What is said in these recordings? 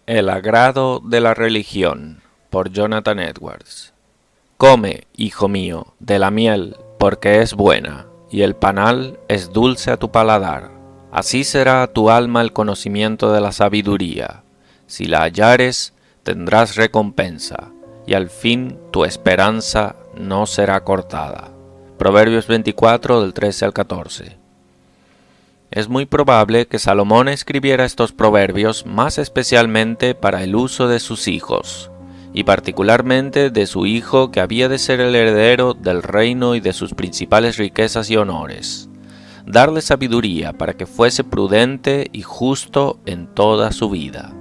El agrado de la religión, por Jonathan Edwards. Come, hijo mío, de la miel, porque es buena, y el panal es dulce a tu paladar. Así será a tu alma el conocimiento de la sabiduría. Si la hallares, tendrás recompensa, y al fin tu esperanza no será cortada. Proverbios 24, del 13 al 14. Es muy probable que Salomón escribiera estos proverbios más especialmente para el uso de sus hijos, y particularmente de su hijo que había de ser el heredero del reino y de sus principales riquezas y honores. Darle sabiduría para que fuese prudente y justo en toda su vida.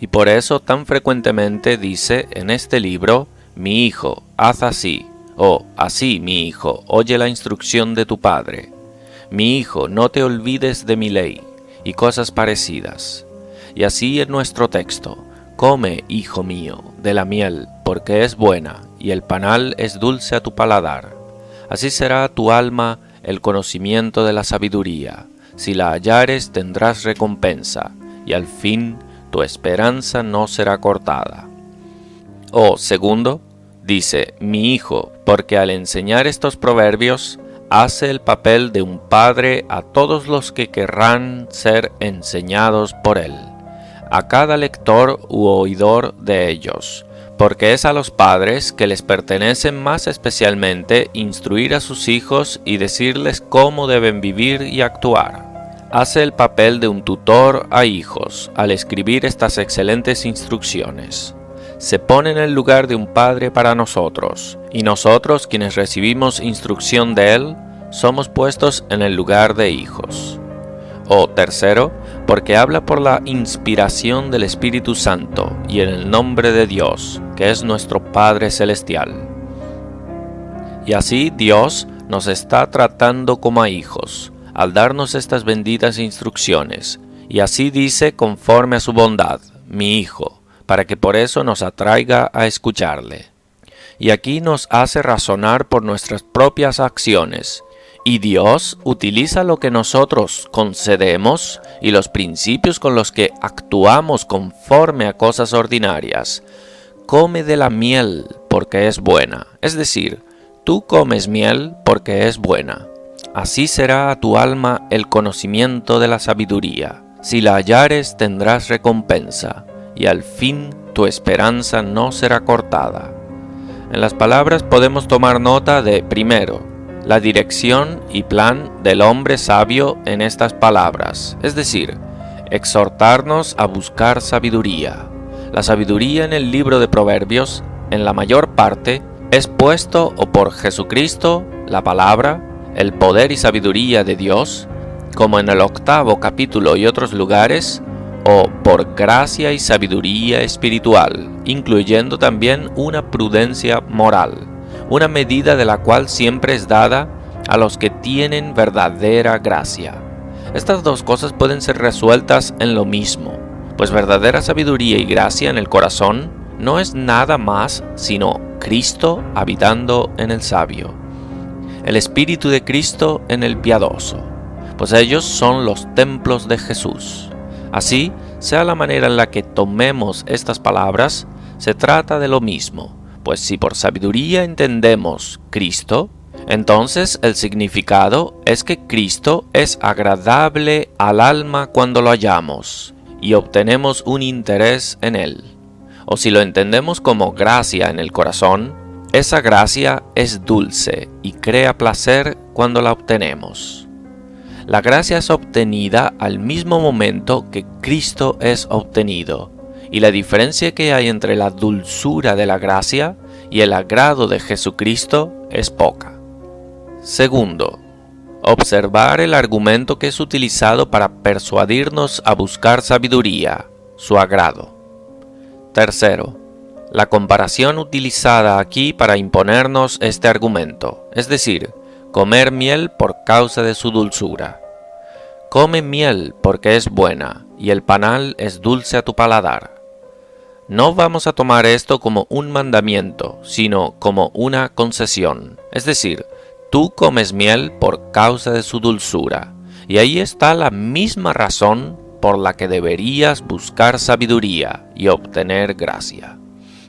Y por eso tan frecuentemente dice en este libro, mi hijo, haz así, o así mi hijo, oye la instrucción de tu padre. Mi hijo, no te olvides de mi ley, y cosas parecidas. Y así en nuestro texto, come, hijo mío, de la miel, porque es buena, y el panal es dulce a tu paladar. Así será a tu alma el conocimiento de la sabiduría. Si la hallares tendrás recompensa, y al fin tu esperanza no será cortada. O segundo, dice, mi hijo, porque al enseñar estos proverbios, hace el papel de un padre a todos los que querrán ser enseñados por él, a cada lector u oidor de ellos, porque es a los padres que les pertenece más especialmente instruir a sus hijos y decirles cómo deben vivir y actuar. Hace el papel de un tutor a hijos al escribir estas excelentes instrucciones. Se pone en el lugar de un padre para nosotros, y nosotros quienes recibimos instrucción de él, somos puestos en el lugar de hijos. O tercero, porque habla por la inspiración del Espíritu Santo y en el nombre de Dios, que es nuestro Padre Celestial. Y así Dios nos está tratando como a hijos, al darnos estas benditas instrucciones, y así dice conforme a su bondad, mi hijo, para que por eso nos atraiga a escucharle. Y aquí nos hace razonar por nuestras propias acciones, y Dios utiliza lo que nosotros concedemos y los principios con los que actuamos conforme a cosas ordinarias. Come de la miel porque es buena, es decir, tú comes miel porque es buena. Así será a tu alma el conocimiento de la sabiduría. Si la hallares tendrás recompensa, y al fin tu esperanza no será cortada. En las palabras podemos tomar nota de, primero, la dirección y plan del hombre sabio en estas palabras, es decir, exhortarnos a buscar sabiduría. La sabiduría en el libro de Proverbios, en la mayor parte, es puesto o por Jesucristo, la palabra, el poder y sabiduría de Dios, como en el 8º capítulo y otros lugares, o por gracia y sabiduría espiritual, incluyendo también una prudencia moral, una medida de la cual siempre es dada a los que tienen verdadera gracia. Estas dos cosas pueden ser resueltas en lo mismo, pues verdadera sabiduría y gracia en el corazón no es nada más sino Cristo habitando en el sabio, el Espíritu de Cristo en el piadoso, pues ellos son los templos de Jesús. Así, sea la manera en la que tomemos estas palabras, se trata de lo mismo, pues si por sabiduría entendemos Cristo, entonces el significado es que Cristo es agradable al alma cuando lo hallamos y obtenemos un interés en él. O si lo entendemos como gracia en el corazón, esa gracia es dulce y crea placer cuando la obtenemos. La gracia es obtenida al mismo momento que Cristo es obtenido, y la diferencia que hay entre la dulzura de la gracia y el agrado de Jesucristo es poca. Segundo, observar el argumento que es utilizado para persuadirnos a buscar sabiduría, su agrado. Tercero, la comparación utilizada aquí para imponernos este argumento, es decir, comer miel por causa de su dulzura. Come miel porque es buena, y el panal es dulce a tu paladar. No vamos a tomar esto como un mandamiento, sino como una concesión. Es decir, tú comes miel por causa de su dulzura, y ahí está la misma razón por la que deberías buscar sabiduría y obtener gracia.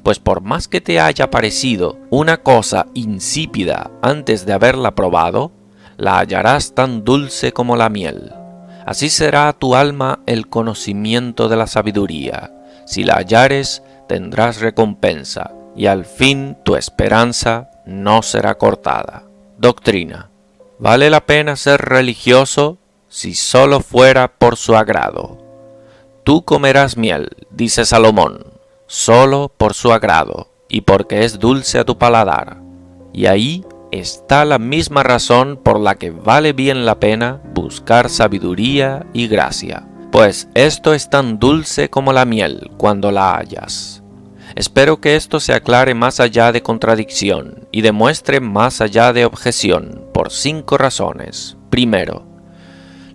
Pues por más que te haya parecido una cosa insípida antes de haberla probado, la hallarás tan dulce como la miel. Así será a tu alma el conocimiento de la sabiduría. Si la hallares, tendrás recompensa, y al fin tu esperanza no será cortada. Doctrina. ¿Vale la pena ser religioso si solo fuera por su agrado? Tú comerás miel, dice Salomón, solo por su agrado, y porque es dulce a tu paladar. Y ahí está la misma razón por la que vale bien la pena buscar sabiduría y gracia, pues esto es tan dulce como la miel cuando la hallas. Espero que esto se aclare más allá de contradicción y demuestre más allá de objeción por 5 razones. Primero,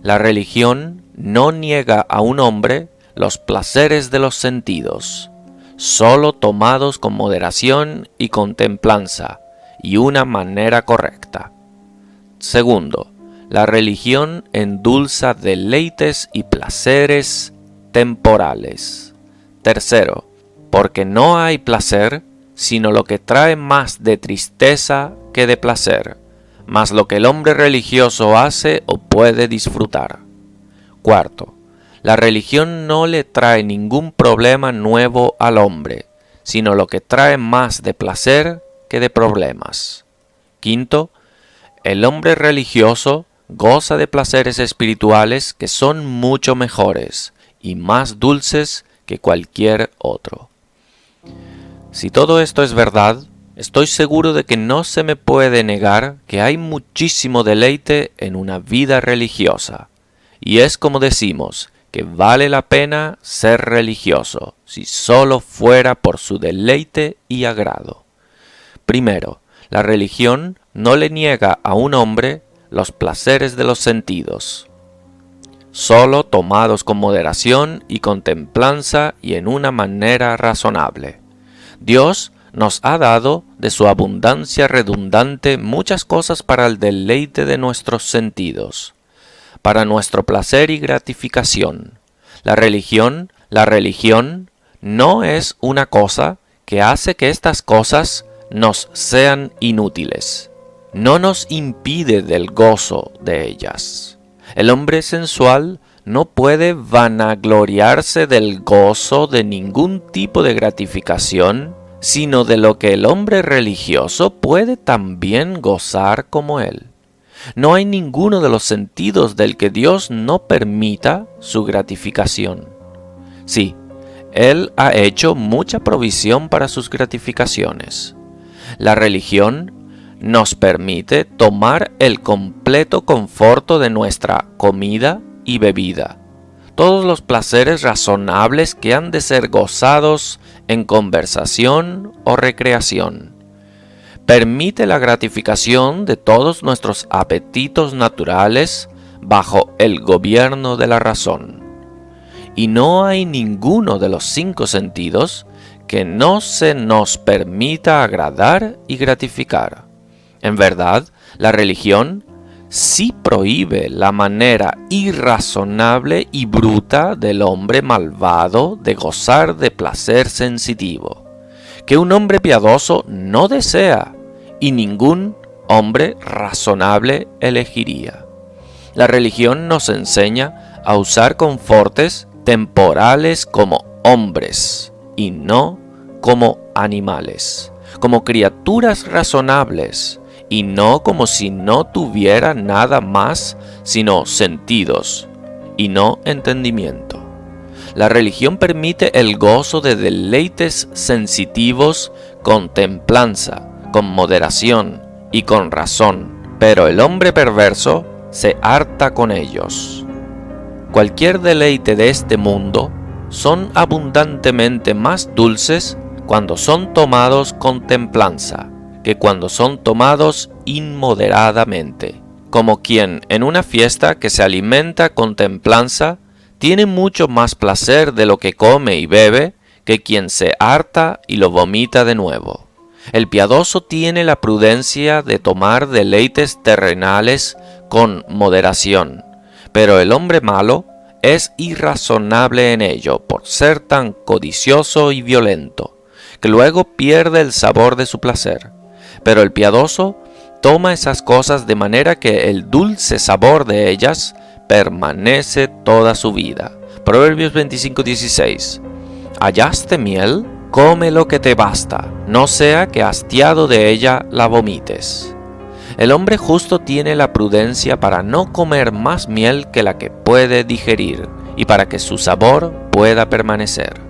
la religión no niega a un hombre los placeres de los sentidos, solo tomados con moderación y con templanza y una manera correcta. Segundo, la religión endulza deleites y placeres temporales. Tercero, porque no hay placer, sino lo que trae más de tristeza que de placer, más lo que el hombre religioso hace o puede disfrutar. Cuarto, la religión no le trae ningún problema nuevo al hombre, sino lo que trae más de placer que de problemas. Quinto, el hombre religioso goza de placeres espirituales que son mucho mejores y más dulces que cualquier otro. Si todo esto es verdad, estoy seguro de que no se me puede negar que hay muchísimo deleite en una vida religiosa. Y es como decimos, que vale la pena ser religioso, si solo fuera por su deleite y agrado. Primero, la religión no le niega a un hombre los placeres de los sentidos, solo tomados con moderación y con templanza y en una manera razonable. Dios nos ha dado de su abundancia redundante muchas cosas para el deleite de nuestros sentidos, para nuestro placer y gratificación. La religión no es una cosa que hace que estas cosas nos sean inútiles. No nos impide del gozo de ellas. El hombre sensual no puede vanagloriarse del gozo de ningún tipo de gratificación, sino de lo que el hombre religioso puede también gozar como él. No hay ninguno de los sentidos del que Dios no permita su gratificación. Sí, Él ha hecho mucha provisión para sus gratificaciones. La religión nos permite tomar el completo conforto de nuestra comida y bebida, todos los placeres razonables que han de ser gozados en conversación o recreación. Permite la gratificación de todos nuestros apetitos naturales bajo el gobierno de la razón. Y no hay ninguno de los 5 sentidos que no se nos permita agradar y gratificar. En verdad, la religión sí prohíbe la manera irrazonable y bruta del hombre malvado de gozar de placer sensitivo, que un hombre piadoso no desea y ningún hombre razonable elegiría. La religión nos enseña a usar confortes temporales como hombres y no como animales, como criaturas razonables y no como si no tuviera nada más sino sentidos y no entendimiento. La religión permite el gozo de deleites sensitivos con templanza, con moderación y con razón, pero el hombre perverso se harta con ellos. Cualquier deleite de este mundo son abundantemente más dulces cuando son tomados con templanza que cuando son tomados inmoderadamente, como quien en una fiesta que se alimenta con templanza tiene mucho más placer de lo que come y bebe que quien se harta y lo vomita de nuevo. El piadoso tiene la prudencia de tomar deleites terrenales con moderación, pero el hombre malo es irrazonable en ello por ser tan codicioso y violento, que luego pierde el sabor de su placer. Pero el piadoso toma esas cosas de manera que el dulce sabor de ellas permanece toda su vida. Proverbios 25:16. ¿Hallaste miel? Come lo que te basta, no sea que hastiado de ella la vomites. El hombre justo tiene la prudencia para no comer más miel que la que puede digerir y para que su sabor pueda permanecer.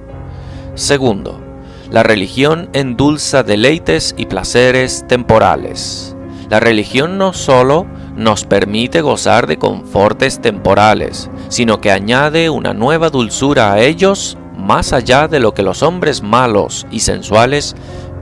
Segundo, la religión endulza deleites y placeres temporales. La religión no solo nos permite gozar de confortes temporales, sino que añade una nueva dulzura a ellos más allá de lo que los hombres malos y sensuales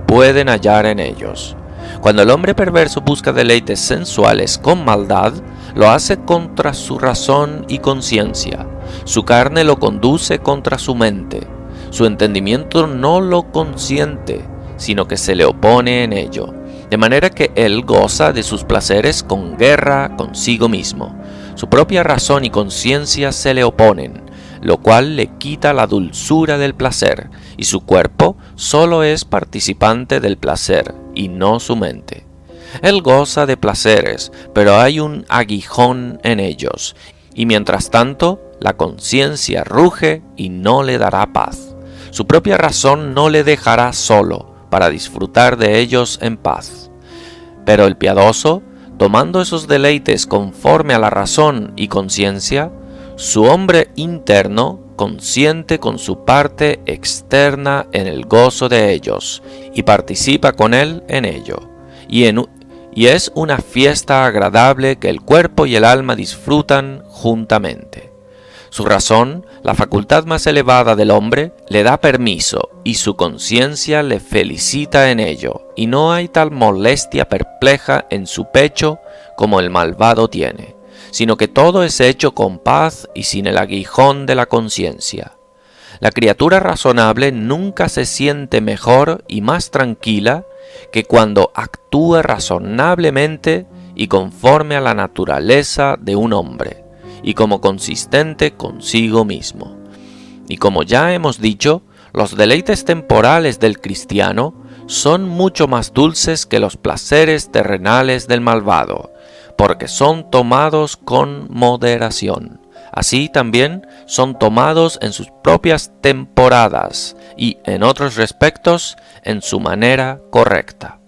pueden hallar en ellos. Cuando el hombre perverso busca deleites sensuales con maldad, lo hace contra su razón y conciencia. Su carne lo conduce contra su mente. Su entendimiento no lo consiente, sino que se le opone en ello. De manera que él goza de sus placeres con guerra consigo mismo. Su propia razón y conciencia se le oponen, lo cual le quita la dulzura del placer, y su cuerpo solo es participante del placer, y no su mente. Él goza de placeres, pero hay un aguijón en ellos, y mientras tanto la conciencia ruge y no le dará paz. Su propia razón no le dejará solo para disfrutar de ellos en paz. Pero el piadoso, tomando esos deleites conforme a la razón y conciencia, su hombre interno consiente con su parte externa en el gozo de ellos y participa con él en ello. Y es una fiesta agradable que el cuerpo y el alma disfrutan juntamente. Su razón, la facultad más elevada del hombre, le da permiso y su conciencia le felicita en ello, y no hay tal molestia perpleja en su pecho como el malvado tiene, sino que todo es hecho con paz y sin el aguijón de la conciencia. La criatura razonable nunca se siente mejor y más tranquila que cuando actúa razonablemente y conforme a la naturaleza de un hombre, y como consistente consigo mismo. Y como ya hemos dicho, los deleites temporales del cristiano son mucho más dulces que los placeres terrenales del malvado, porque son tomados con moderación. Así también son tomados en sus propias temporadas y, en otros respectos, en su manera correcta.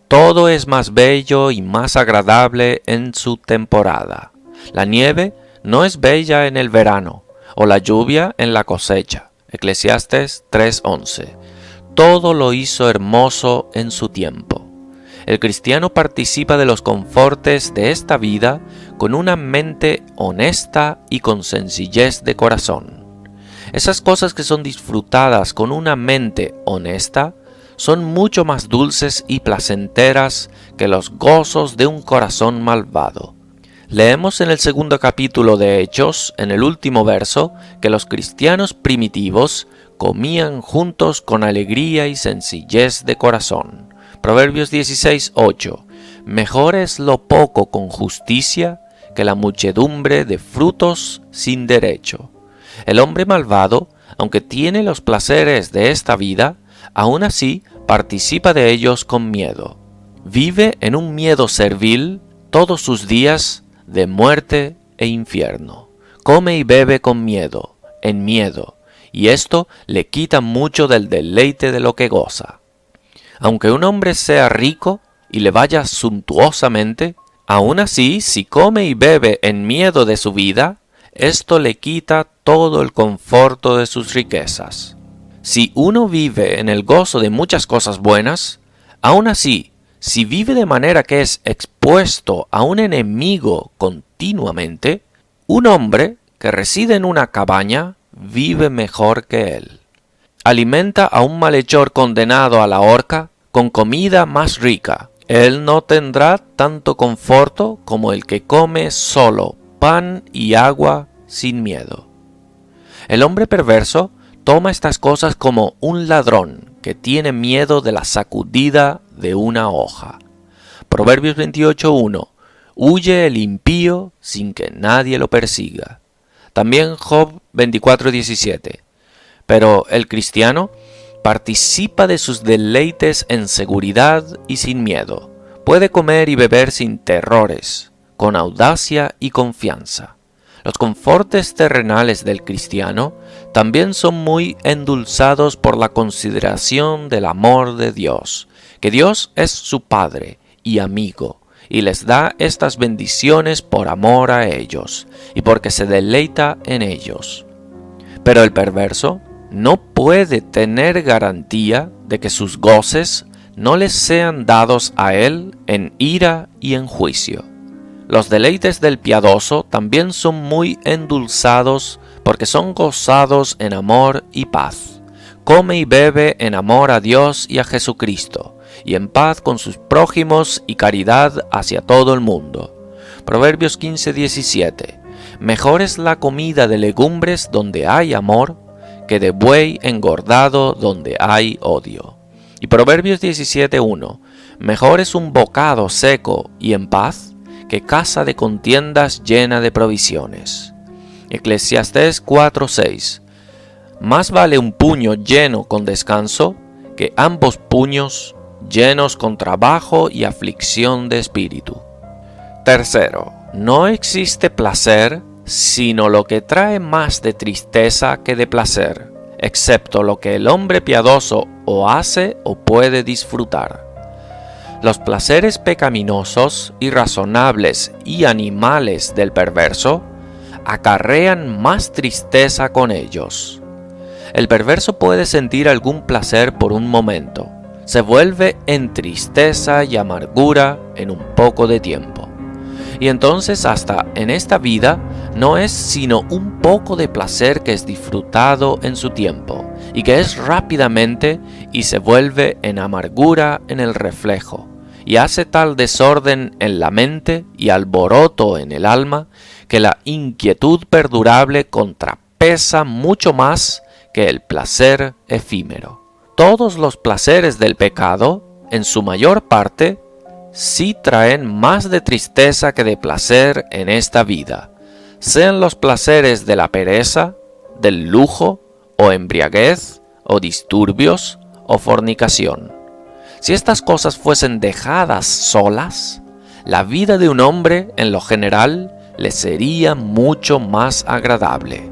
Todo es más bello y más agradable en su temporada. La nieve no es bella en el verano, o la lluvia en la cosecha. Eclesiastés 3:11. Todo lo hizo hermoso en su tiempo. El cristiano participa de los confortes de esta vida con una mente honesta y con sencillez de corazón. Esas cosas que son disfrutadas con una mente honesta son mucho más dulces y placenteras que los gozos de un corazón malvado. Leemos en el segundo capítulo de Hechos, en el último verso, que los cristianos primitivos comían juntos con alegría y sencillez de corazón. Proverbios 16:8. Mejor es lo poco con justicia que la muchedumbre de frutos sin derecho. El hombre malvado, aunque tiene los placeres de esta vida, aún así participa de ellos con miedo. Vive en un miedo servil todos sus días de muerte e infierno. Come y bebe con miedo, en miedo, y esto le quita mucho del deleite de lo que goza. Aunque un hombre sea rico y le vaya suntuosamente, aún así, si come y bebe en miedo de su vida, esto le quita todo el conforto de sus riquezas. Si uno vive en el gozo de muchas cosas buenas, aún así, si vive de manera que es expuesto a un enemigo continuamente, un hombre que reside en una cabaña vive mejor que él. Alimenta a un malhechor condenado a la horca con comida más rica. Él no tendrá tanto conforto como el que come solo pan y agua sin miedo. El hombre perverso toma estas cosas como un ladrón que tiene miedo de la sacudida de una hoja. Proverbios 28:1. Huye el impío sin que nadie lo persiga. También Job 24:17. Pero el cristiano participa de sus deleites en seguridad y sin miedo. Puede comer y beber sin terrores, con audacia y confianza. Los confortes terrenales del cristiano también son muy endulzados por la consideración del amor de Dios, que Dios es su Padre y amigo, y les da estas bendiciones por amor a ellos, y porque se deleita en ellos. Pero el perverso no puede tener garantía de que sus goces no les sean dados a él en ira y en juicio. Los deleites del piadoso también son muy endulzados porque son gozados en amor y paz. Come y bebe en amor a Dios y a Jesucristo, y en paz con sus prójimos y caridad hacia todo el mundo. Proverbios 15:17. Mejor es la comida de legumbres donde hay amor, que de buey engordado donde hay odio. Y Proverbios 17:1. Mejor es un bocado seco y en paz, que casa de contiendas llena de provisiones. Eclesiastés 4:6. Más vale un puño lleno con descanso, que ambos puños llenos con trabajo y aflicción de espíritu. Tercero, no existe placer sino lo que trae más de tristeza que de placer, excepto lo que el hombre piadoso o hace o puede disfrutar. Los placeres pecaminosos, irrazonables y animales del perverso acarrean más tristeza con ellos. El perverso puede sentir algún placer por un momento, se vuelve en tristeza y amargura en un poco de tiempo. Y entonces hasta en esta vida no es sino un poco de placer que es disfrutado en su tiempo y que es rápidamente y se vuelve en amargura en el reflejo y hace tal desorden en la mente y alboroto en el alma que la inquietud perdurable contrapesa mucho más que el placer efímero. Todos los placeres del pecado, en su mayor parte, sí traen más de tristeza que de placer en esta vida, sean los placeres de la pereza, del lujo, o embriaguez, o disturbios, o fornicación. Si estas cosas fuesen dejadas solas, la vida de un hombre, en lo general, le sería mucho más agradable.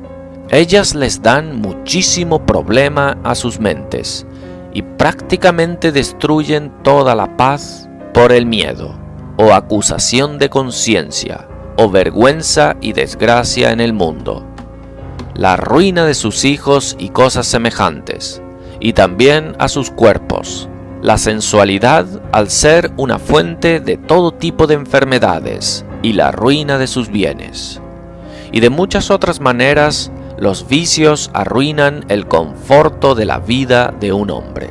Ellas les dan muchísimo problema a sus mentes, y prácticamente destruyen toda la paz por el miedo, o acusación de conciencia, o vergüenza y desgracia en el mundo, la ruina de sus hijos y cosas semejantes, y también a sus cuerpos, la sensualidad al ser una fuente de todo tipo de enfermedades, y la ruina de sus bienes. Y de muchas otras maneras, los vicios arruinan el conforto de la vida de un hombre.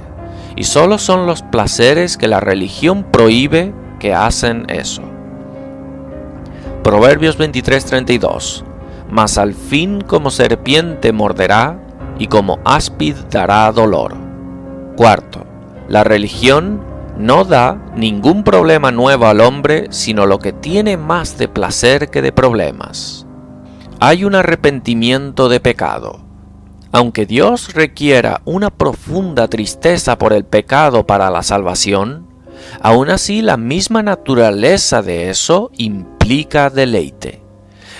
Y solo son los placeres que la religión prohíbe que hacen eso. Proverbios 23:32. Mas al fin como serpiente morderá, y como áspid dará dolor. Cuarto, la religión no da ningún problema nuevo al hombre, sino lo que tiene más de placer que de problemas. Hay un arrepentimiento de pecado. Aunque Dios requiera una profunda tristeza por el pecado para la salvación, aún así la misma naturaleza de eso implica deleite.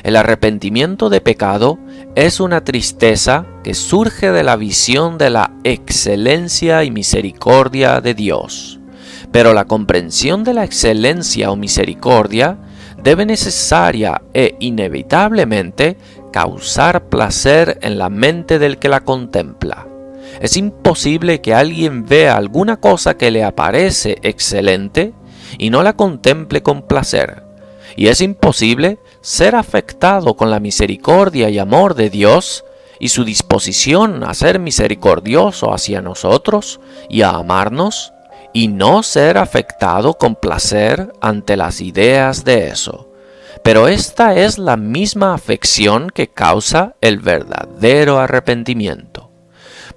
El arrepentimiento de pecado es una tristeza que surge de la visión de la excelencia y misericordia de Dios. Pero la comprensión de la excelencia o misericordia debe necesaria e inevitablemente causar placer en la mente del que la contempla. Es imposible que alguien vea alguna cosa que le aparece excelente y no la contemple con placer. Y es imposible ser afectado con la misericordia y amor de Dios y su disposición a ser misericordioso hacia nosotros y a amarnos, y no ser afectado con placer ante las ideas de eso. Pero esta es la misma afección que causa el verdadero arrepentimiento.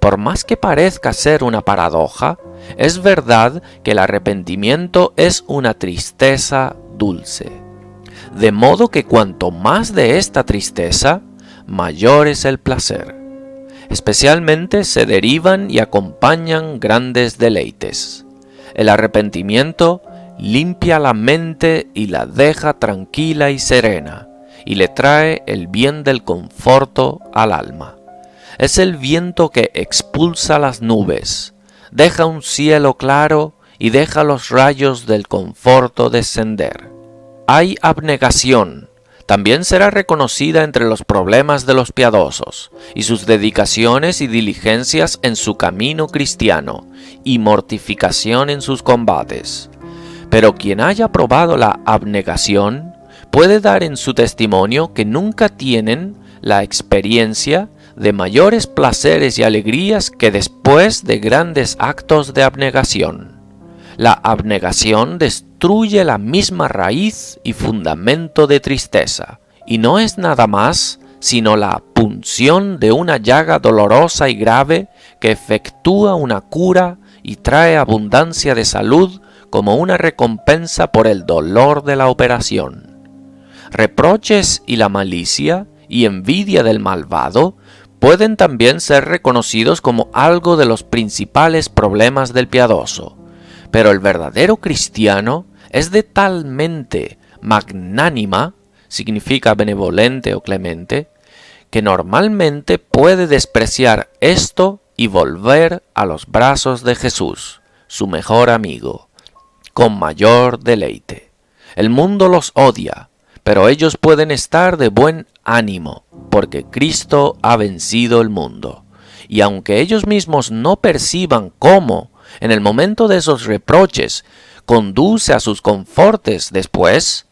Por más que parezca ser una paradoja, es verdad que el arrepentimiento es una tristeza dulce. De modo que cuanto más de esta tristeza, mayor es el placer. Especialmente se derivan y acompañan grandes deleites. El arrepentimiento limpia la mente y la deja tranquila y serena, y le trae el bien del conforto al alma. Es el viento que expulsa las nubes, deja un cielo claro y deja los rayos del conforto descender. Hay abnegación, también será reconocida entre los problemas de los piadosos, y sus dedicaciones y diligencias en su camino cristiano, y mortificación en sus combates. Pero quien haya probado la abnegación, puede dar en su testimonio que nunca tienen la experiencia de mayores placeres y alegrías que después de grandes actos de abnegación. La abnegación destruye la misma raíz y fundamento de tristeza, y no es nada más sino la punción de una llaga dolorosa y grave que efectúa una cura y trae abundancia de salud como una recompensa por el dolor de la operación. Reproches y la malicia y envidia del malvado pueden también ser reconocidos como algo de los principales problemas del piadoso, pero el verdadero cristiano es de tal mente magnánima, significa benevolente o clemente, que normalmente puede despreciar esto y volver a los brazos de Jesús, su mejor amigo, con mayor deleite. El mundo los odia, pero ellos pueden estar de buen ánimo, porque Cristo ha vencido el mundo. Y aunque ellos mismos no perciban cómo, en el momento de esos reproches, conduce a sus confortes después,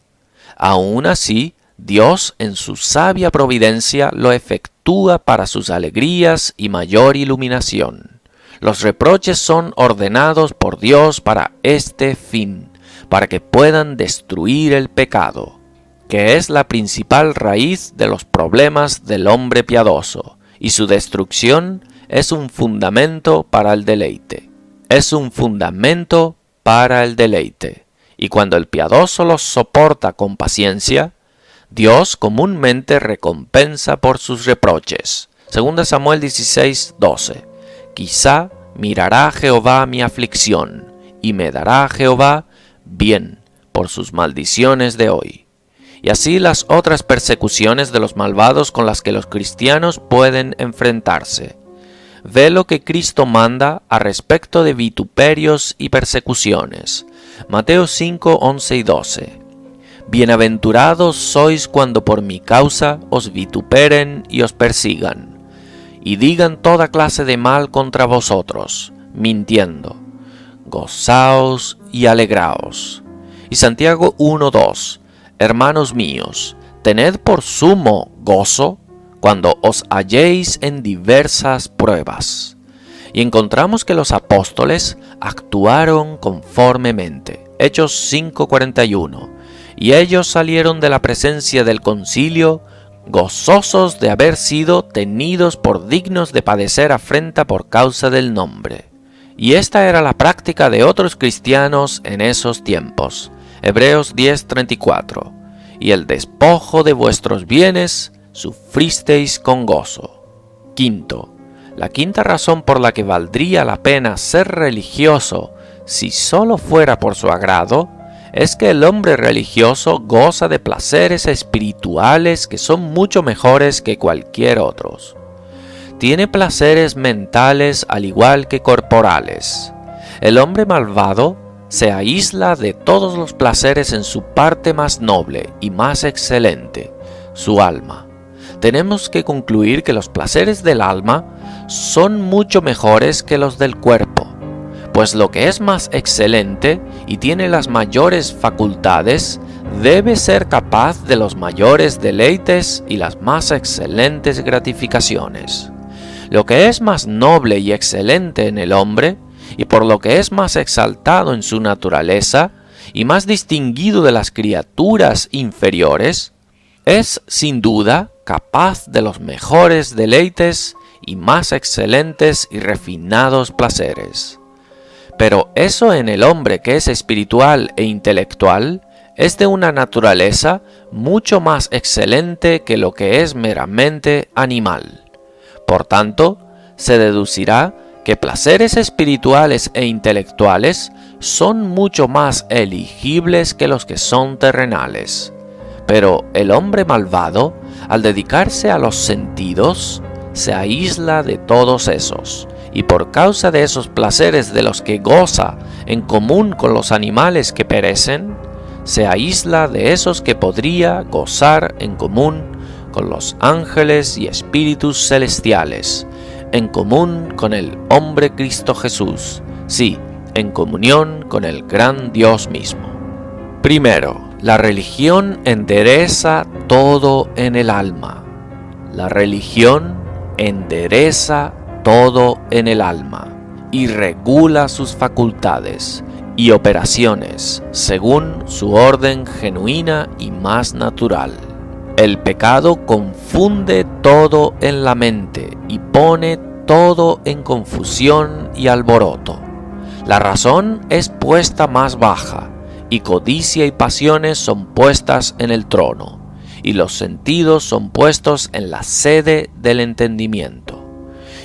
aún así, Dios en su sabia providencia lo efectúa para sus alegrías y mayor iluminación. Los reproches son ordenados por Dios para este fin, para que puedan destruir el pecado, que es la principal raíz de los problemas del hombre piadoso, y su destrucción es un fundamento para el deleite. Es un fundamento para el deleite, y cuando el piadoso los soporta con paciencia, Dios comúnmente recompensa por sus reproches. 2 Samuel 16:12. Quizá mirará Jehová mi aflicción, y me dará Jehová bien por sus maldiciones de hoy. Y así las otras persecuciones de los malvados con las que los cristianos pueden enfrentarse. Ve lo que Cristo manda a respecto de vituperios y persecuciones. Mateo 5, 11 y 12. Bienaventurados sois cuando por mi causa os vituperen y os persigan, y digan toda clase de mal contra vosotros, mintiendo. Gozaos y alegraos. Y Santiago 1:2. Hermanos míos, tened por sumo gozo cuando os halléis en diversas pruebas. Y encontramos que los apóstoles actuaron conformemente. Hechos 5:41. Y ellos salieron de la presencia del concilio gozosos de haber sido tenidos por dignos de padecer afrenta por causa del nombre. Y esta era la práctica de otros cristianos en esos tiempos. Hebreos 10:34. Y el despojo de vuestros bienes sufristeis con gozo. Quinto, la quinta razón por la que valdría la pena ser religioso si solo fuera por su agrado, es que el hombre religioso goza de placeres espirituales que son mucho mejores que cualquier otros. Tiene placeres mentales al igual que corporales. El hombre malvado se aísla de todos los placeres en su parte más noble y más excelente, su alma. Tenemos que concluir que los placeres del alma son mucho mejores que los del cuerpo, pues lo que es más excelente y tiene las mayores facultades debe ser capaz de los mayores deleites y las más excelentes gratificaciones. Lo que es más noble y excelente en el hombre, y por lo que es más exaltado en su naturaleza y más distinguido de las criaturas inferiores, es sin duda capaz de los mejores deleites y más excelentes y refinados placeres. Pero eso en el hombre que es espiritual e intelectual es de una naturaleza mucho más excelente que lo que es meramente animal. Por tanto, se deducirá que placeres espirituales e intelectuales son mucho más elegibles que los que son terrenales. Pero el hombre malvado, al dedicarse a los sentidos, se aísla de todos esos, y por causa de esos placeres de los que goza en común con los animales que perecen, se aísla de esos que podría gozar en común con los ángeles y espíritus celestiales, en común con el hombre Cristo Jesús, sí, en comunión con el gran Dios mismo. Primero, la religión endereza todo en el alma. La religión endereza todo en el alma y regula sus facultades y operaciones según su orden genuina y más natural. El pecado confunde todo en la mente y pone todo en confusión y alboroto. La razón es puesta más baja, y codicia y pasiones son puestas en el trono, y los sentidos son puestos en la sede del entendimiento.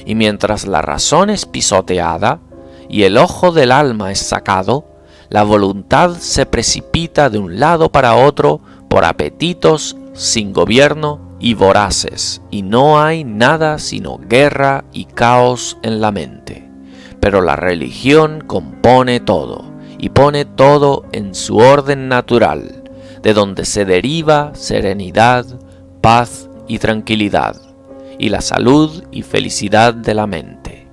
Y mientras la razón es pisoteada, y el ojo del alma es sacado, la voluntad se precipita de un lado para otro por apetitos sin gobierno y voraces, y no hay nada sino guerra y caos en la mente. Pero la religión compone todo, y pone todo en su orden natural, de donde se deriva serenidad, paz y tranquilidad, y la salud y felicidad de la mente.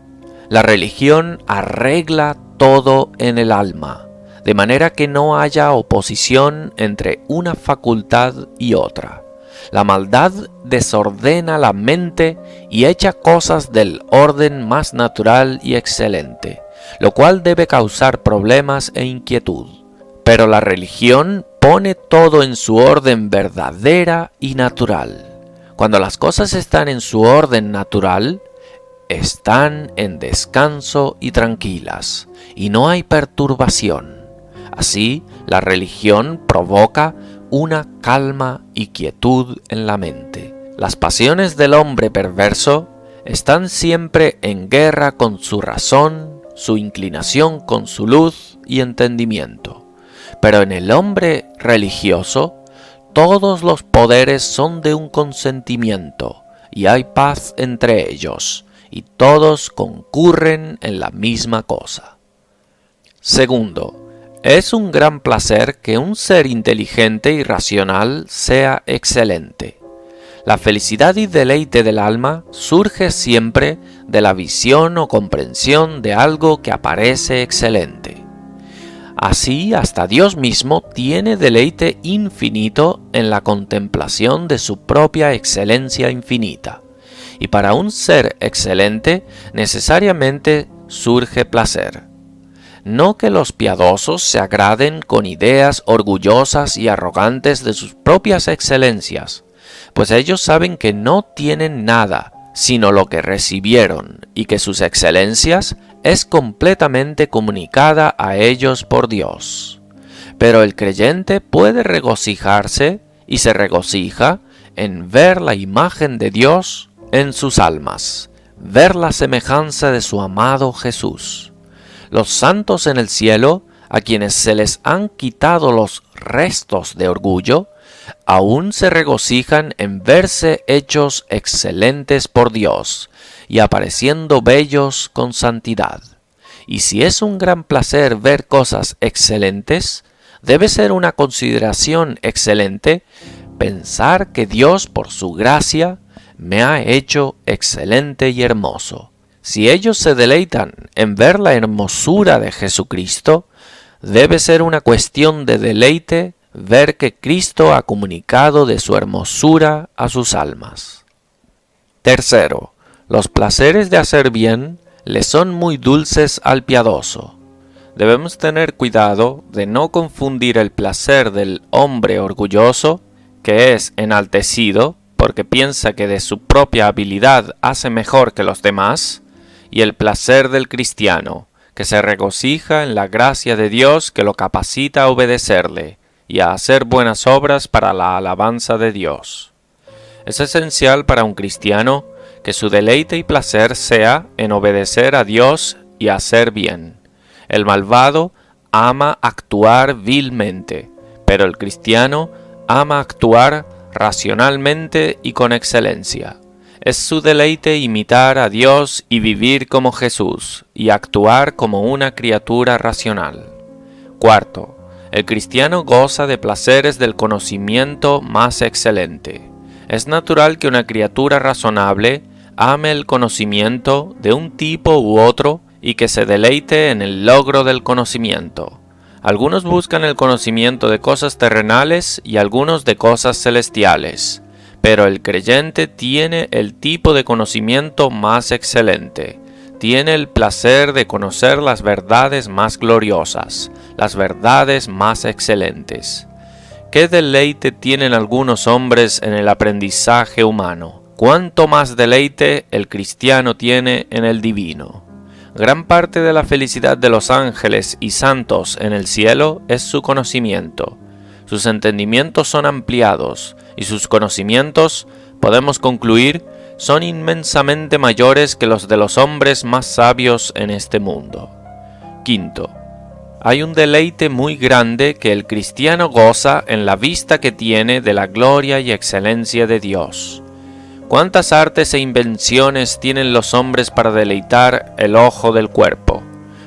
La religión arregla todo en el alma, de manera que no haya oposición entre una facultad y otra. La maldad desordena la mente y echa cosas del orden más natural y excelente, lo cual debe causar problemas e inquietud. Pero la religión pone todo en su orden verdadera y natural. Cuando las cosas están en su orden natural, están en descanso y tranquilas, y no hay perturbación. Así, la religión provoca una calma y quietud en la mente. Las pasiones del hombre perverso están siempre en guerra con su razón, su inclinación con su luz y entendimiento. Pero en el hombre religioso, todos los poderes son de un consentimiento, y hay paz entre ellos, y todos concurren en la misma cosa. Segundo, es un gran placer que un ser inteligente y racional sea excelente. La felicidad y deleite del alma surge siempre de la visión o comprensión de algo que aparece excelente. Así, hasta Dios mismo tiene deleite infinito en la contemplación de su propia excelencia infinita. Y para un ser excelente, necesariamente surge placer. No que los piadosos se agraden con ideas orgullosas y arrogantes de sus propias excelencias, pues ellos saben que no tienen nada, sino lo que recibieron, y que sus excelencias es completamente comunicada a ellos por Dios. Pero el creyente puede regocijarse, y se regocija, en ver la imagen de Dios en sus almas, ver la semejanza de su amado Jesús. Los santos en el cielo, a quienes se les han quitado los restos de orgullo, aún se regocijan en verse hechos excelentes por Dios y apareciendo bellos con santidad. Y si es un gran placer ver cosas excelentes, debe ser una consideración excelente pensar que Dios, por su gracia, me ha hecho excelente y hermoso. Si ellos se deleitan en ver la hermosura de Jesucristo, debe ser una cuestión de deleite ver que Cristo ha comunicado de su hermosura a sus almas. Tercero, los placeres de hacer bien le son muy dulces al piadoso. Debemos tener cuidado de no confundir el placer del hombre orgulloso, que es enaltecido porque piensa que de su propia habilidad hace mejor que los demás, y el placer del cristiano, que se regocija en la gracia de Dios que lo capacita a obedecerle, y a hacer buenas obras para la alabanza de Dios. Es esencial para un cristiano que su deleite y placer sea en obedecer a Dios y hacer bien. El malvado ama actuar vilmente, pero el cristiano ama actuar racionalmente y con excelencia. Es su deleite imitar a Dios y vivir como Jesús, y actuar como una criatura racional. Cuarto, el cristiano goza de placeres del conocimiento más excelente. Es natural que una criatura razonable ame el conocimiento de un tipo u otro y que se deleite en el logro del conocimiento. Algunos buscan el conocimiento de cosas terrenales y algunos de cosas celestiales, pero el creyente tiene el tipo de conocimiento más excelente. Tiene el placer de conocer las verdades más gloriosas, las verdades más excelentes. ¿Qué deleite tienen algunos hombres en el aprendizaje humano? ¿Cuánto más deleite el cristiano tiene en el divino? Gran parte de la felicidad de los ángeles y santos en el cielo es su conocimiento. Sus entendimientos son ampliados y sus conocimientos, podemos concluir, son inmensamente mayores que los de los hombres más sabios en este mundo. Quinto, hay un deleite muy grande que el cristiano goza en la vista que tiene de la gloria y excelencia de Dios. ¿Cuántas artes e invenciones tienen los hombres para deleitar el ojo del cuerpo?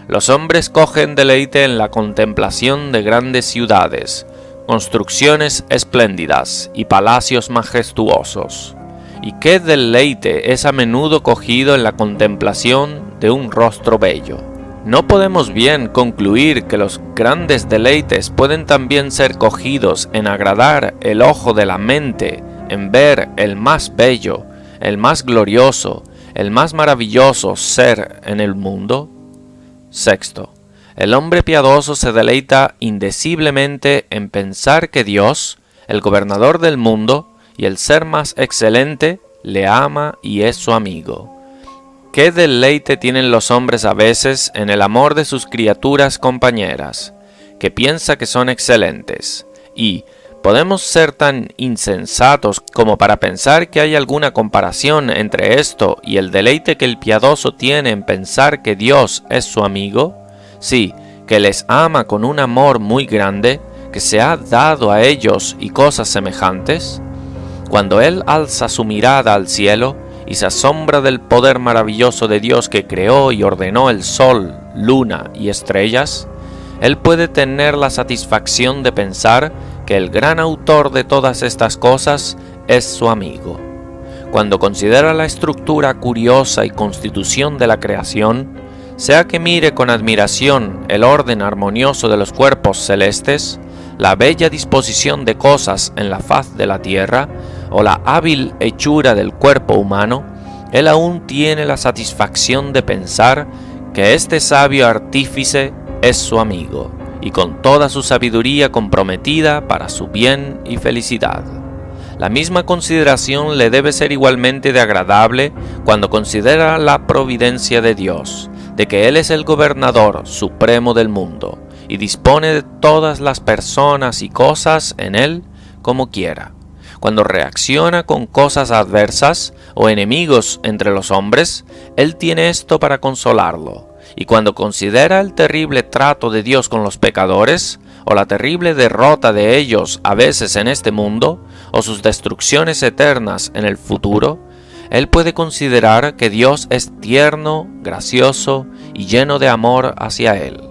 Los hombres cogen deleite en la contemplación de grandes ciudades, construcciones espléndidas y palacios majestuosos. ¿Y qué deleite es a menudo cogido en la contemplación de un rostro bello? ¿No podemos bien concluir que los grandes deleites pueden también ser cogidos en agradar el ojo de la mente, en ver el más bello, el más glorioso, el más maravilloso ser en el mundo? Sexto, el hombre piadoso se deleita indeciblemente en pensar que Dios, el gobernador del mundo y el ser más excelente, le ama y es su amigo. ¿Qué deleite tienen los hombres a veces en el amor de sus criaturas compañeras, que piensa que son excelentes? Y ¿podemos ser tan insensatos como para pensar que hay alguna comparación entre esto y el deleite que el piadoso tiene en pensar que Dios es su amigo? Sí, que les ama con un amor muy grande, que se ha dado a ellos y cosas semejantes. Cuando él alza su mirada al cielo y se asombra del poder maravilloso de Dios que creó y ordenó el sol, luna y estrellas, él puede tener la satisfacción de pensar que el gran autor de todas estas cosas es su amigo. Cuando considera la estructura curiosa y constitución de la creación, sea que mire con admiración el orden armonioso de los cuerpos celestes, la bella disposición de cosas en la faz de la tierra, o la hábil hechura del cuerpo humano, él aún tiene la satisfacción de pensar que este sabio artífice es su amigo, y con toda su sabiduría comprometida para su bien y felicidad. La misma consideración le debe ser igualmente de agradable cuando considera la providencia de Dios, de que Él es el gobernador supremo del mundo, y dispone de todas las personas y cosas en Él como quiera. Cuando reacciona con cosas adversas o enemigos entre los hombres, Él tiene esto para consolarlo. Y cuando considera el terrible trato de Dios con los pecadores, o la terrible derrota de ellos a veces en este mundo, o sus destrucciones eternas en el futuro, Él puede considerar que Dios es tierno, gracioso y lleno de amor hacia Él.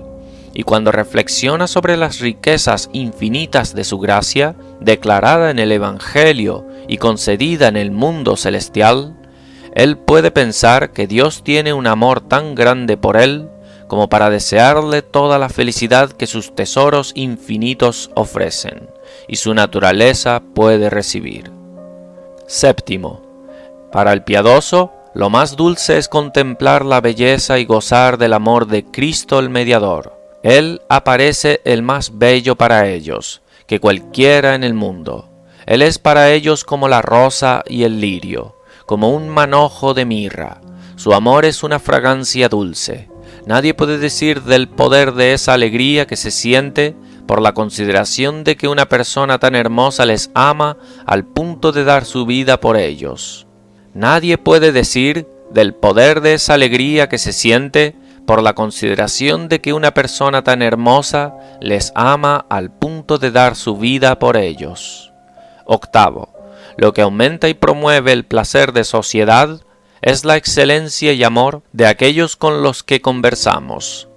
Y cuando reflexiona sobre las riquezas infinitas de su gracia, declarada en el Evangelio y concedida en el mundo celestial, él puede pensar que Dios tiene un amor tan grande por él como para desearle toda la felicidad que sus tesoros infinitos ofrecen, y su naturaleza puede recibir. Séptimo, para el piadoso, lo más dulce es contemplar la belleza y gozar del amor de Cristo el Mediador. Él aparece el más bello para ellos, que cualquiera en el mundo. Él es para ellos como la rosa y el lirio, como un manojo de mirra. Su amor es una fragancia dulce. Nadie puede decir del poder de esa alegría que se siente por la consideración de que una persona tan hermosa les ama al punto de dar su vida por ellos. Nadie puede decir del poder de esa alegría que se siente por la consideración de que una persona tan hermosa les ama al punto de dar su vida por ellos. Octavo, lo que aumenta y promueve el placer de sociedad es la excelencia y amor de aquellos con los que conversamos.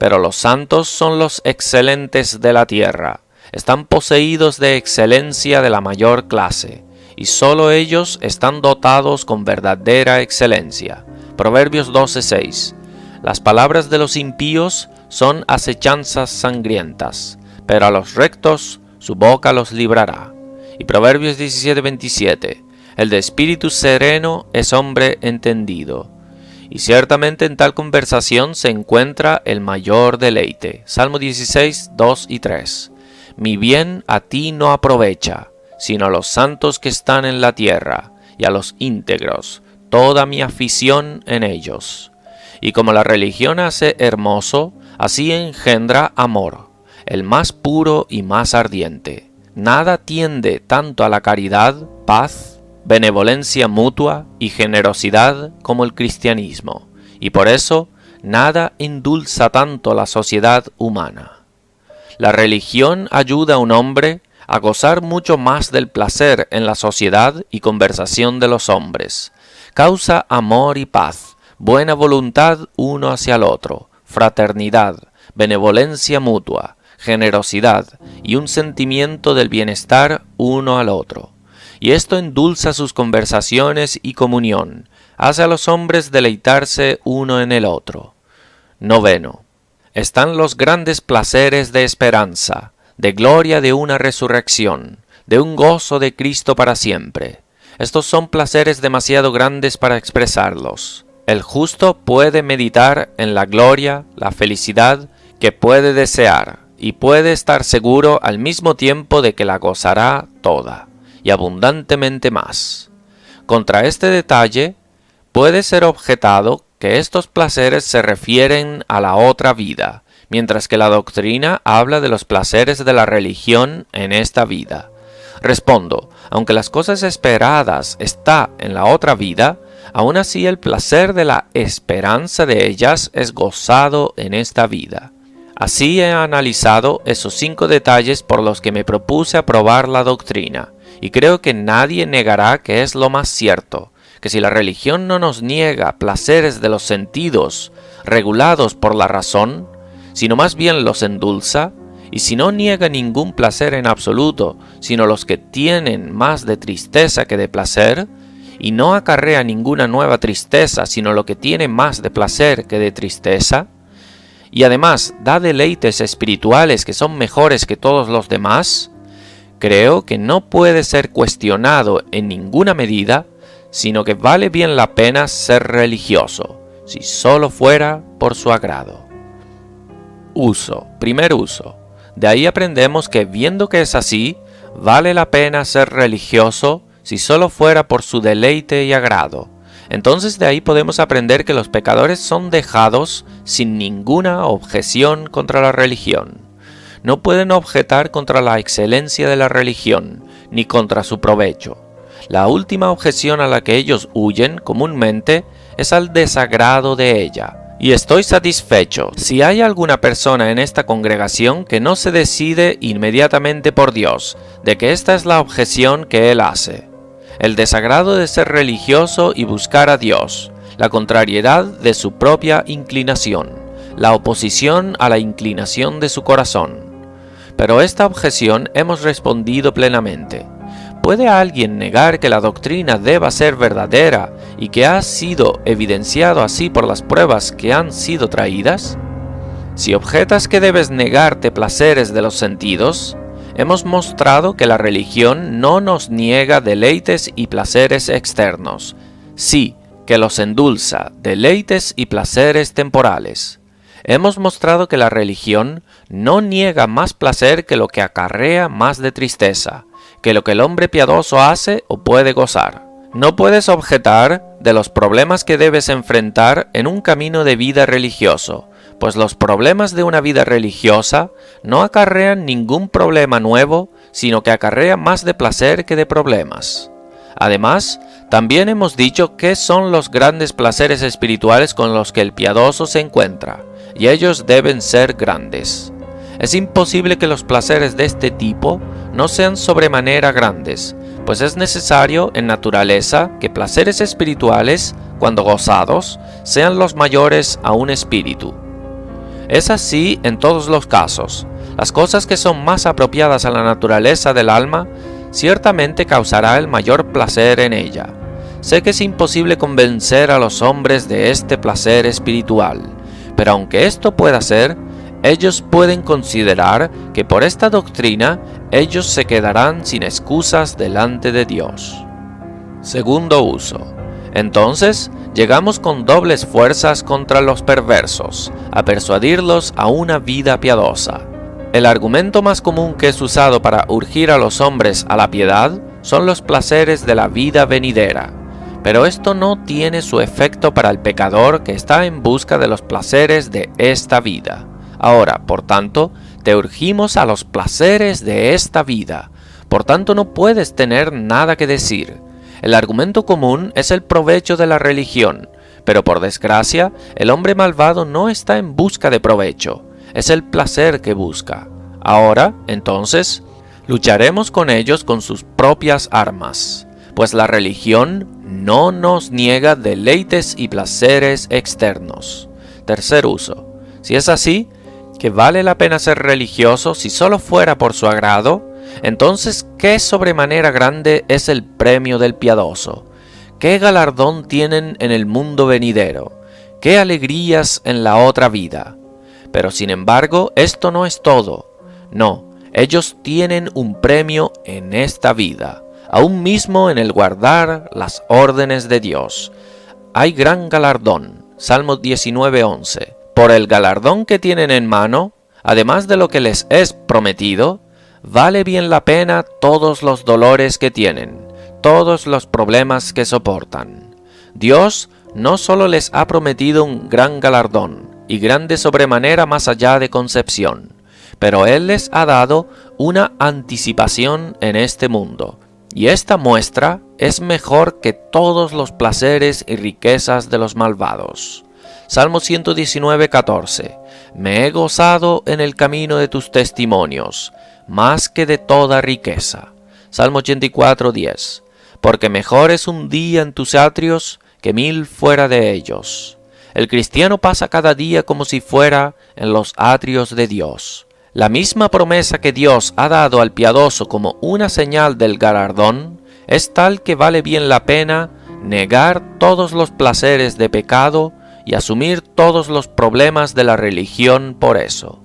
Pero los santos son los excelentes de la tierra, están poseídos de excelencia de la mayor clase, y sólo ellos están dotados con verdadera excelencia. Proverbios 12:6. Las palabras de los impíos son acechanzas sangrientas, pero a los rectos su boca los librará. Y Proverbios 17:27. El de espíritu sereno es hombre entendido. Y ciertamente en tal conversación se encuentra el mayor deleite. Salmo 16, 2 y 3. Mi bien a ti no aprovecha, sino a los santos que están en la tierra, y a los íntegros, toda mi afición en ellos. Y como la religión hace hermoso, así engendra amor, el más puro y más ardiente. Nada tiende tanto a la caridad, paz, benevolencia mutua y generosidad como el cristianismo, y por eso nada endulza tanto la sociedad humana. La religión ayuda a un hombre a gozar mucho más del placer en la sociedad y conversación de los hombres. Causa amor y paz, buena voluntad uno hacia el otro, fraternidad, benevolencia mutua, generosidad y un sentimiento del bienestar uno al otro. Y esto endulza sus conversaciones y comunión, hace a los hombres deleitarse uno en el otro. Noveno. Están los grandes placeres de esperanza, de gloria de una resurrección, de un gozo de Cristo para siempre. Estos son placeres demasiado grandes para expresarlos. El justo puede meditar en la gloria, la felicidad que puede desear, y puede estar seguro al mismo tiempo de que la gozará toda, y abundantemente más. Contra este detalle, puede ser objetado que estos placeres se refieren a la otra vida, mientras que la doctrina habla de los placeres de la religión en esta vida. Respondo, aunque las cosas esperadas está en la otra vida, aún así el placer de la esperanza de ellas es gozado en esta vida. Así he analizado esos 5 detalles por los que me propuse aprobar la doctrina, y creo que nadie negará que es lo más cierto, que si la religión no nos niega placeres de los sentidos regulados por la razón, sino más bien los endulza, y si no niega ningún placer en absoluto, sino los que tienen más de tristeza que de placer, y no acarrea ninguna nueva tristeza, sino lo que tiene más de placer que de tristeza, y además da deleites espirituales que son mejores que todos los demás, creo que no puede ser cuestionado en ninguna medida, sino que vale bien la pena ser religioso, si solo fuera por su agrado. Uso, primer uso. De ahí aprendemos que viendo que es así, vale la pena ser religioso si solo fuera por su deleite y agrado. Entonces de ahí podemos aprender que los pecadores son dejados sin ninguna objeción contra la religión. No pueden objetar contra la excelencia de la religión, ni contra su provecho. La última objeción a la que ellos huyen comúnmente es al desagrado de ella. Y estoy satisfecho si hay alguna persona en esta congregación que no se decide inmediatamente por Dios, de que esta es la objeción que él hace. El desagrado de ser religioso y buscar a Dios, la contrariedad de su propia inclinación, la oposición a la inclinación de su corazón. Pero esta objeción hemos respondido plenamente. ¿Puede alguien negar que la doctrina deba ser verdadera y que ha sido evidenciado así por las pruebas que han sido traídas? Si objetas que debes negarte placeres de los sentidos, hemos mostrado que la religión no nos niega deleites y placeres externos, sí que los endulza, deleites y placeres temporales. Hemos mostrado que la religión no niega más placer que lo que acarrea más de tristeza, que lo que el hombre piadoso hace o puede gozar. No puedes objetar de los problemas que debes enfrentar en un camino de vida religioso, pues los problemas de una vida religiosa no acarrean ningún problema nuevo, sino que acarrean más de placer que de problemas. Además, también hemos dicho qué son los grandes placeres espirituales con los que el piadoso se encuentra, y ellos deben ser grandes. Es imposible que los placeres de este tipo no sean sobremanera grandes, pues es necesario en naturaleza que placeres espirituales, cuando gozados, sean los mayores a un espíritu. Es así en todos los casos. Las cosas que son más apropiadas a la naturaleza del alma, ciertamente causará el mayor placer en ella. Sé que es imposible convencer a los hombres de este placer espiritual, pero aunque esto pueda ser, ellos pueden considerar que por esta doctrina ellos se quedarán sin excusas delante de Dios. Segundo uso. Entonces, llegamos con dobles fuerzas contra los perversos, a persuadirlos a una vida piadosa. El argumento más común que es usado para urgir a los hombres a la piedad son los placeres de la vida venidera, pero esto no tiene su efecto para el pecador que está en busca de los placeres de esta vida. Ahora, por tanto, te urgimos a los placeres de esta vida, por tanto no puedes tener nada que decir. El argumento común es el provecho de la religión, pero por desgracia, el hombre malvado no está en busca de provecho, es el placer que busca. Ahora, entonces, lucharemos con ellos con sus propias armas, pues la religión no nos niega deleites y placeres externos. Tercer uso. Si es así, que vale la pena ser religioso si solo fuera por su agrado, entonces qué sobremanera grande es el premio del piadoso, qué galardón tienen en el mundo venidero, qué alegrías en la otra vida. Pero sin embargo, esto no es todo. No, ellos tienen un premio en esta vida, aún mismo en el guardar las órdenes de Dios. Hay gran galardón. Salmos 19:11. Por el galardón que tienen en mano, además de lo que les es prometido, vale bien la pena todos los dolores que tienen, todos los problemas que soportan. Dios no solo les ha prometido un gran galardón, y grande sobremanera más allá de concepción, pero Él les ha dado una anticipación en este mundo, y esta muestra es mejor que todos los placeres y riquezas de los malvados. Salmo 119:14. Me he gozado en el camino de tus testimonios, más que de toda riqueza. Salmo 84:10. Porque mejor es un día en tus atrios que 1000 fuera de ellos. El cristiano pasa cada día como si fuera en los atrios de Dios. La misma promesa que Dios ha dado al piadoso como una señal del galardón es tal que vale bien la pena negar todos los placeres de pecado y asumir todos los problemas de la religión por eso.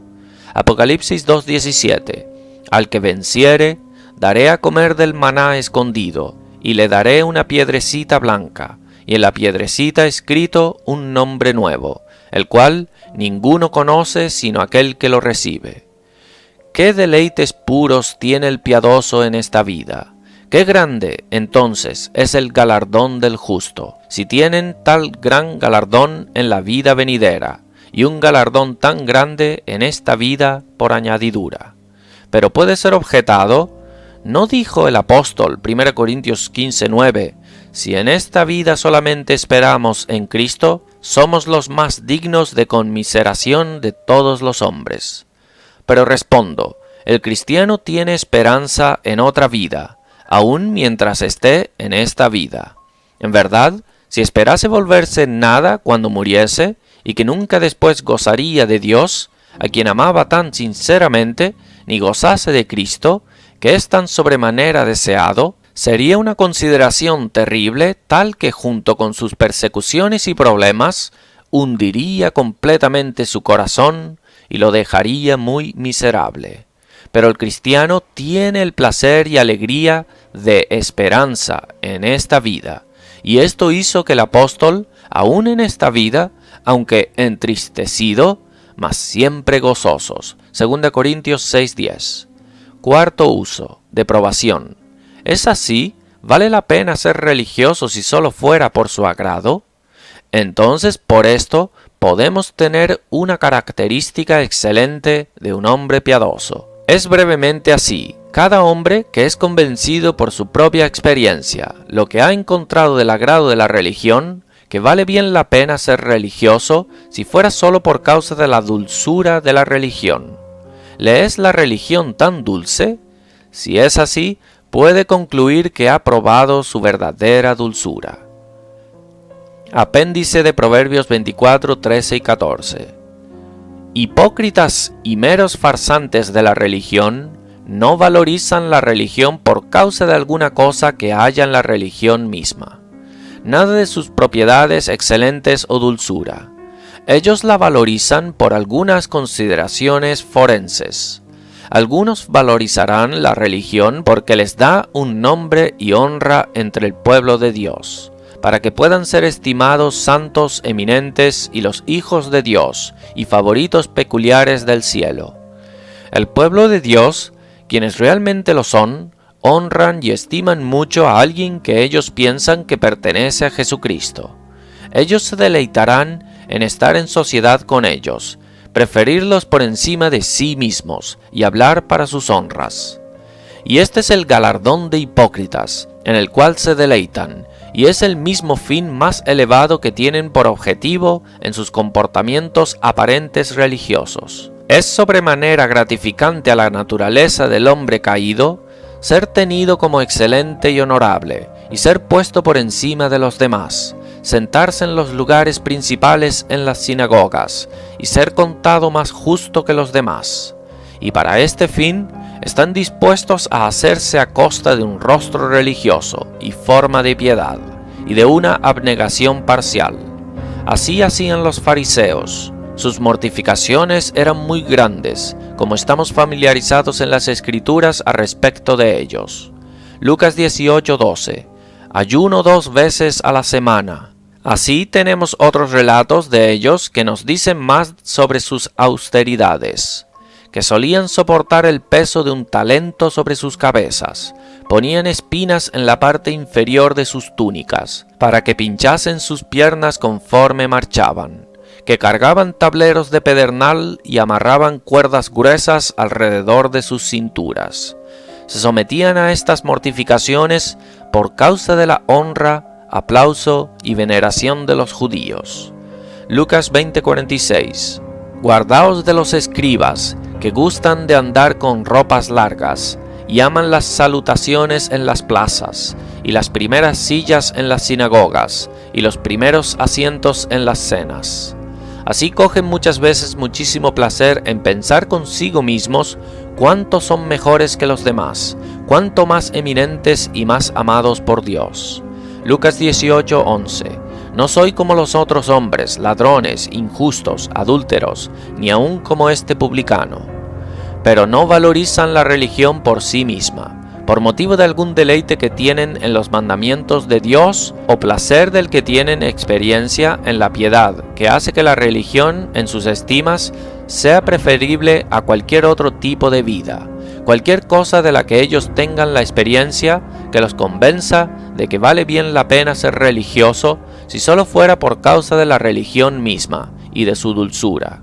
Apocalipsis 2:17. Al que venciere, daré a comer del maná escondido, y le daré una piedrecita blanca, y en la piedrecita escrito un nombre nuevo, el cual ninguno conoce sino aquel que lo recibe. ¿Qué deleites puros tiene el piadoso en esta vida? Qué grande, entonces, es el galardón del justo, si tienen tal gran galardón en la vida venidera, y un galardón tan grande en esta vida por añadidura. Pero puede ser objetado, ¿no dijo el apóstol, 1 Corintios 15:9, si en esta vida solamente esperamos en Cristo, somos los más dignos de conmiseración de todos los hombres? Pero respondo, el cristiano tiene esperanza en otra vida, aun mientras esté en esta vida. En verdad, si esperase volverse nada cuando muriese, y que nunca después gozaría de Dios, a quien amaba tan sinceramente, ni gozase de Cristo, que es tan sobremanera deseado, sería una consideración terrible tal que junto con sus persecuciones y problemas, hundiría completamente su corazón y lo dejaría muy miserable. Pero el cristiano tiene el placer y alegría de esperanza en esta vida, y esto hizo que el apóstol, aun en esta vida, aunque entristecido, mas siempre gozosos. 2 Corintios 6:10. Cuarto uso, de probación. ¿Es así? ¿Vale la pena ser religioso si solo fuera por su agrado? Entonces, por esto, podemos tener una característica excelente de un hombre piadoso. Es brevemente así. Cada hombre que es convencido por su propia experiencia, lo que ha encontrado del agrado de la religión, que vale bien la pena ser religioso si fuera solo por causa de la dulzura de la religión. ¿Le es la religión tan dulce? Si es así, puede concluir que ha probado su verdadera dulzura. Apéndice de Proverbios 24, 13 y 14. Hipócritas y meros farsantes de la religión no valorizan la religión por causa de alguna cosa que haya en la religión misma. Nada de sus propiedades excelentes o dulzura. Ellos la valorizan por algunas consideraciones forenses. Algunos valorizarán la religión porque les da un nombre y honra entre el pueblo de Dios, para que puedan ser estimados santos eminentes y los hijos de Dios y favoritos peculiares del cielo. El pueblo de Dios, quienes realmente lo son, honran y estiman mucho a alguien que ellos piensan que pertenece a Jesucristo. Ellos se deleitarán en estar en sociedad con ellos, preferirlos por encima de sí mismos y hablar para sus honras. Y este es el galardón de hipócritas, en el cual se deleitan, y es el mismo fin más elevado que tienen por objetivo en sus comportamientos aparentes religiosos. Es sobremanera gratificante a la naturaleza del hombre caído ser tenido como excelente y honorable, y ser puesto por encima de los demás, sentarse en los lugares principales en las sinagogas, y ser contado más justo que los demás. Y para este fin están dispuestos a hacerse a costa de un rostro religioso y forma de piedad, y de una abnegación parcial. Así hacían los fariseos. Sus mortificaciones eran muy grandes, como estamos familiarizados en las Escrituras a respecto de ellos. Lucas 18:12. Ayuno 2 veces a la semana. Así tenemos otros relatos de ellos que nos dicen más sobre sus austeridades, que solían soportar el peso de un talento sobre sus cabezas, ponían espinas en la parte inferior de sus túnicas, para que pinchasen sus piernas conforme marchaban, que cargaban tableros de pedernal y amarraban cuerdas gruesas alrededor de sus cinturas. Se sometían a estas mortificaciones por causa de la honra, aplauso y veneración de los judíos. Lucas 20:46. Guardaos de los escribas, que gustan de andar con ropas largas, y aman las salutaciones en las plazas, y las primeras sillas en las sinagogas, y los primeros asientos en las cenas. Así cogen muchas veces muchísimo placer en pensar consigo mismos cuánto son mejores que los demás, cuánto más eminentes y más amados por Dios. Lucas 18:11. No soy como los otros hombres, ladrones, injustos, adúlteros, ni aun como este publicano. Pero no valorizan la religión por sí misma, por motivo de algún deleite que tienen en los mandamientos de Dios o placer del que tienen experiencia en la piedad, que hace que la religión en sus estimas sea preferible a cualquier otro tipo de vida, cualquier cosa de la que ellos tengan la experiencia que los convenza de que vale bien la pena ser religioso si solo fuera por causa de la religión misma y de su dulzura.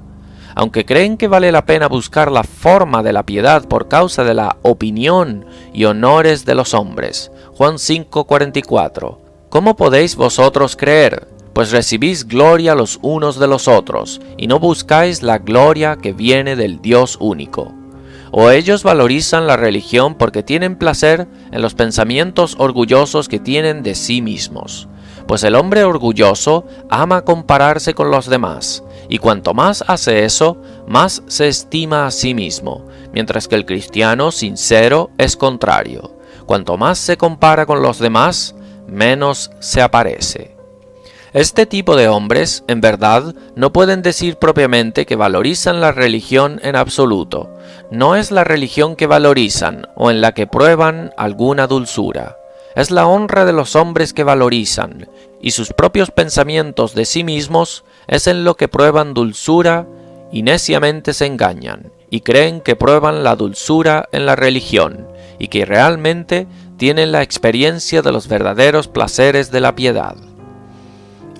Aunque creen que vale la pena buscar la forma de la piedad por causa de la opinión y honores de los hombres. Juan 5:44. ¿Cómo podéis vosotros creer? Pues recibís gloria los unos de los otros, y no buscáis la gloria que viene del Dios único. O ellos valorizan la religión porque tienen placer en los pensamientos orgullosos que tienen de sí mismos. Pues el hombre orgulloso ama compararse con los demás, y cuanto más hace eso, más se estima a sí mismo, mientras que el cristiano sincero es contrario. Cuanto más se compara con los demás, menos se aparece. Este tipo de hombres, en verdad, no pueden decir propiamente que valorizan la religión en absoluto. No es la religión que valorizan o en la que prueban alguna dulzura. Es la honra de los hombres que valorizan, y sus propios pensamientos de sí mismos es en lo que prueban dulzura, y neciamente se engañan, y creen que prueban la dulzura en la religión, y que realmente tienen la experiencia de los verdaderos placeres de la piedad.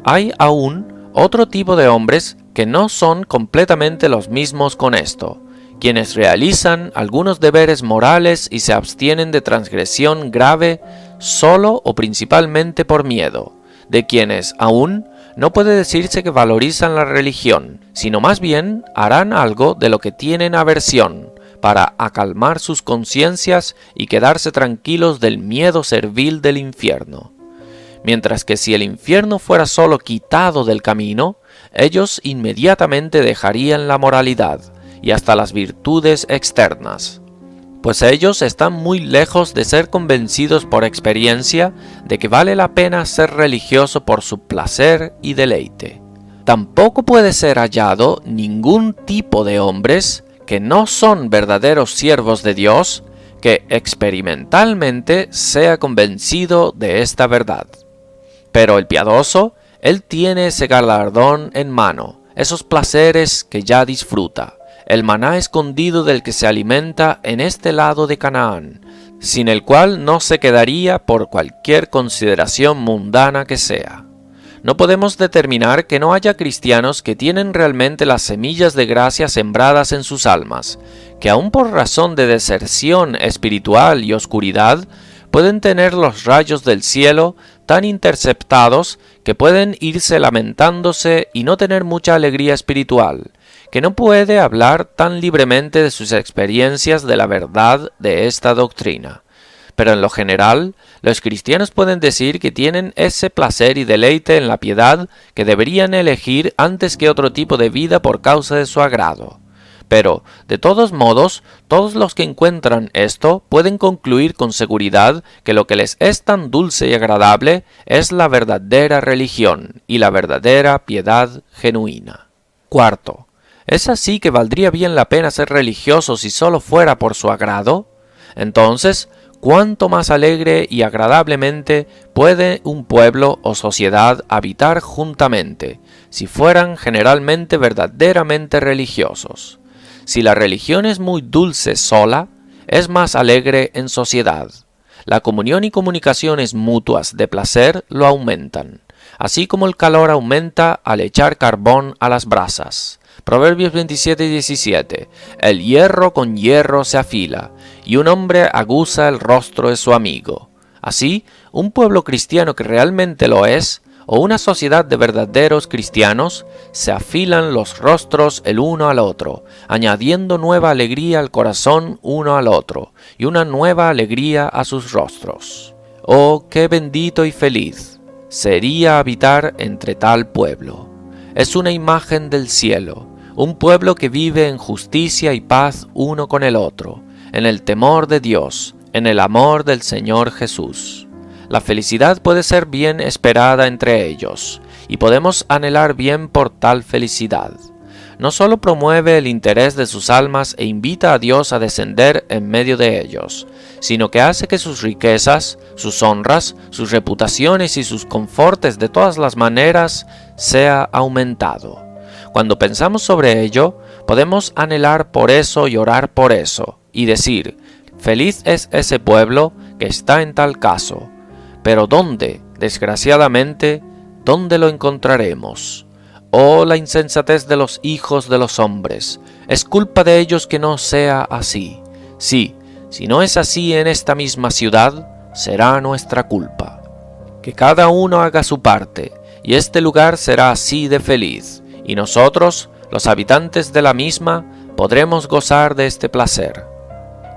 Hay aún otro tipo de hombres que no son completamente los mismos con esto, quienes realizan algunos deberes morales y se abstienen de transgresión grave solo o principalmente por miedo, de quienes aún no puede decirse que valorizan la religión, sino más bien harán algo de lo que tienen aversión, para acalmar sus conciencias y quedarse tranquilos del miedo servil del infierno. Mientras que si el infierno fuera solo quitado del camino, ellos inmediatamente dejarían la moralidad y hasta las virtudes externas, pues ellos están muy lejos de ser convencidos por experiencia de que vale la pena ser religioso por su placer y deleite. Tampoco puede ser hallado ningún tipo de hombres que no son verdaderos siervos de Dios que experimentalmente sea convencido de esta verdad. Pero el piadoso, él tiene ese galardón en mano, esos placeres que ya disfruta, el maná escondido del que se alimenta en este lado de Canaán, sin el cual no se quedaría por cualquier consideración mundana que sea. No podemos determinar que no haya cristianos que tienen realmente las semillas de gracia sembradas en sus almas, que aun por razón de deserción espiritual y oscuridad, pueden tener los rayos del cielo tan interceptados que pueden irse lamentándose y no tener mucha alegría espiritual, que no puede hablar tan libremente de sus experiencias de la verdad de esta doctrina. Pero en lo general, los cristianos pueden decir que tienen ese placer y deleite en la piedad que deberían elegir antes que otro tipo de vida por causa de su agrado. Pero, de todos modos, todos los que encuentran esto pueden concluir con seguridad que lo que les es tan dulce y agradable es la verdadera religión y la verdadera piedad genuina. Cuarto, ¿es así que valdría bien la pena ser religioso si solo fuera por su agrado? Entonces, ¿cuánto más alegre y agradablemente puede un pueblo o sociedad habitar juntamente, si fueran generalmente verdaderamente religiosos? Si la religión es muy dulce sola, es más alegre en sociedad. La comunión y comunicaciones mutuas de placer lo aumentan, así como el calor aumenta al echar carbón a las brasas. Proverbios 27:17. El hierro con hierro se afila, y un hombre aguza el rostro de su amigo. Así, un pueblo cristiano que realmente lo es, o una sociedad de verdaderos cristianos, se afilan los rostros el uno al otro, añadiendo nueva alegría al corazón uno al otro, y una nueva alegría a sus rostros. Oh, qué bendito y feliz sería habitar entre tal pueblo. Es una imagen del cielo, un pueblo que vive en justicia y paz uno con el otro, en el temor de Dios, en el amor del Señor Jesús. La felicidad puede ser bien esperada entre ellos, y podemos anhelar bien por tal felicidad. No solo promueve el interés de sus almas e invita a Dios a descender en medio de ellos, sino que hace que sus riquezas, sus honras, sus reputaciones y sus confortes de todas las maneras sea aumentado. Cuando pensamos sobre ello, podemos anhelar por eso y orar por eso, y decir, feliz es ese pueblo que está en tal caso. Pero ¿dónde, desgraciadamente, dónde lo encontraremos? Oh, la insensatez de los hijos de los hombres, es culpa de ellos que no sea así. Sí, si no es así en esta misma ciudad, será nuestra culpa. Que cada uno haga su parte, y este lugar será así de feliz, y nosotros, los habitantes de la misma, podremos gozar de este placer.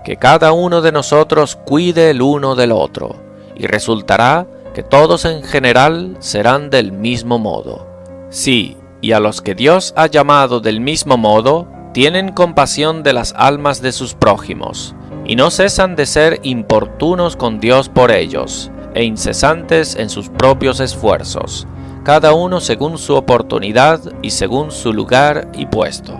Que cada uno de nosotros cuide el uno del otro, y resultará que todos en general serán del mismo modo. Sí, y a los que Dios ha llamado del mismo modo, tienen compasión de las almas de sus prójimos, y no cesan de ser importunos con Dios por ellos, e incesantes en sus propios esfuerzos, cada uno según su oportunidad y según su lugar y puesto.